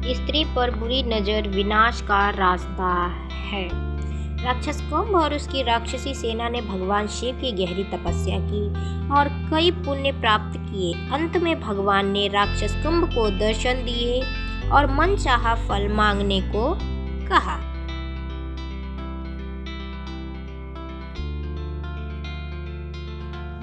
स्त्री पर बुरी नजर विनाश का रास्ता है। राक्षस कुंभ और उसकी राक्षसी सेना ने भगवान शिव की गहरी तपस्या की और कई पुण्य प्राप्त किए। अंत में भगवान ने राक्षस कुंभ को दर्शन दिए और मनचाहा फल मांगने को कहा।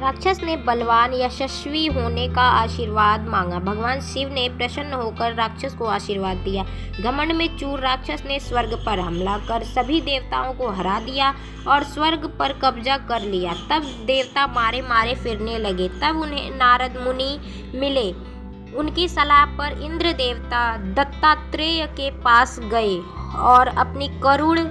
राक्षस ने बलवान यशस्वी होने का आशीर्वाद मांगा। भगवान शिव ने प्रसन्न होकर राक्षस को आशीर्वाद दिया। घमंड में चूर राक्षस ने स्वर्ग पर हमला कर सभी देवताओं को हरा दिया और स्वर्ग पर कब्जा कर लिया। तब देवता मारे मारे फिरने लगे। तब उन्हें नारद मुनि मिले। उनकी सलाह पर इंद्र देवता दत्तात्रेय के पास गए और अपनी करुण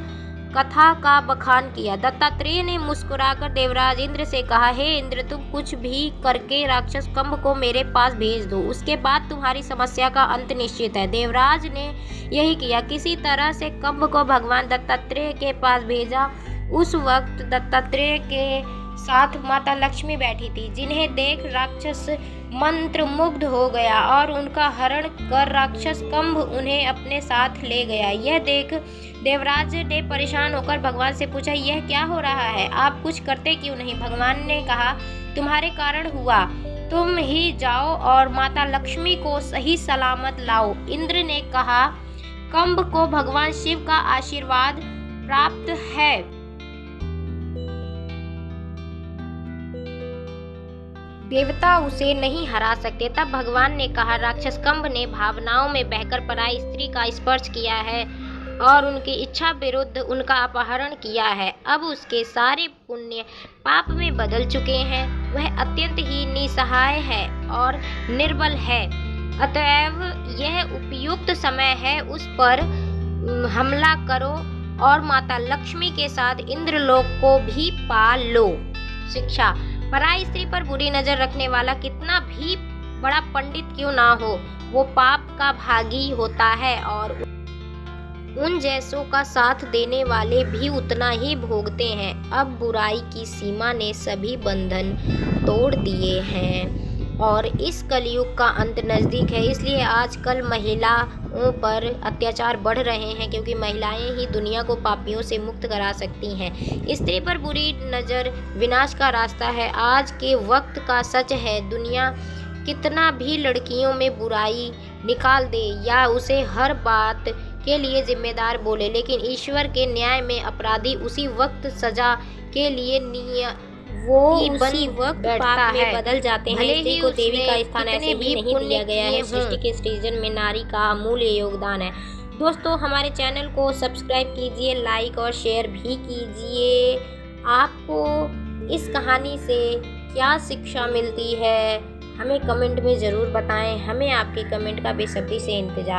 कथा का बखान किया। दत्तात्रेय ने मुस्कुराकर देवराज इंद्र से कहा, हे इंद्र, तुम कुछ भी करके राक्षस कुंभ को मेरे पास भेज दो, उसके बाद तुम्हारी समस्या का अंत निश्चित है। देवराज ने यही किया। किसी तरह से कुंभ को भगवान दत्तात्रेय के पास भेजा। उस वक्त दत्तात्रेय के साथ माता लक्ष्मी बैठी थी, जिन्हें देख राक्षस मंत्र मुग्ध हो गया और उनका हरण कर राक्षस कुंभ उन्हें अपने साथ ले गया। यह देख देवराज ने परेशान होकर भगवान से पूछा, यह क्या हो रहा है? आप कुछ करते क्यों नहीं? भगवान ने कहा, तुम्हारे कारण हुआ, तुम ही जाओ और माता लक्ष्मी को सही सलामत लाओ। इंद्र ने कहा, कुंभ को भगवान शिव का आशीर्वाद प्राप्त है। देवता उसे नहीं हरा सकते। तब भगवान ने कहा, राक्षस कुंभ ने भावनाओं में बहकर पराई स्त्री का स्पर्श किया है और उनकी इच्छा विरुद्ध उनका अपहरण किया है। अब उसके सारे पुण्य पाप में बदल चुके हैं। वह अत्यंत ही निसहाय है और निर्बल है। अतएव यह उपयुक्त समय है, उस पर हमला करो और माता लक्ष्मी के साथ इंद्रलोक को भी पा लो। शिक्षा: पराई स्त्री पर बुरी नजर रखने वाला कितना भी बड़ा पंडित क्यों ना हो, वो पाप का भागी होता है और उन जैसों का साथ देने वाले भी उतना ही भोगते हैं। अब बुराई की सीमा ने सभी बंधन तोड़ दिए हैं और इस कलयुग का अंत नज़दीक है। इसलिए आजकल महिलाओं पर अत्याचार बढ़ रहे हैं, क्योंकि महिलाएं ही दुनिया को पापियों से मुक्त करा सकती हैं। स्त्री पर बुरी नज़र विनाश का रास्ता है। आज के वक्त का सच है। दुनिया कितना भी लड़कियों में बुराई निकाल दे या उसे हर बात के लिए जिम्मेदार बोले, लेकिन ईश्वर के न्याय में अपराधी उसी वक्त सजा के लिए उसी वक्त पाप में बदल जाते हैं। स्त्री को देवी का स्थान ऐसे ही नहीं दिया गया है। सृष्टि के सृजन में नारी का अमूल्य योगदान है। दोस्तों, हमारे चैनल को सब्सक्राइब कीजिए, लाइक और शेयर भी कीजिए। आपको इस कहानी से क्या शिक्षा मिलती है, हमें कमेंट में ज़रूर बताएं। हमें आपके कमेंट का बेसब्री से इंतज़ार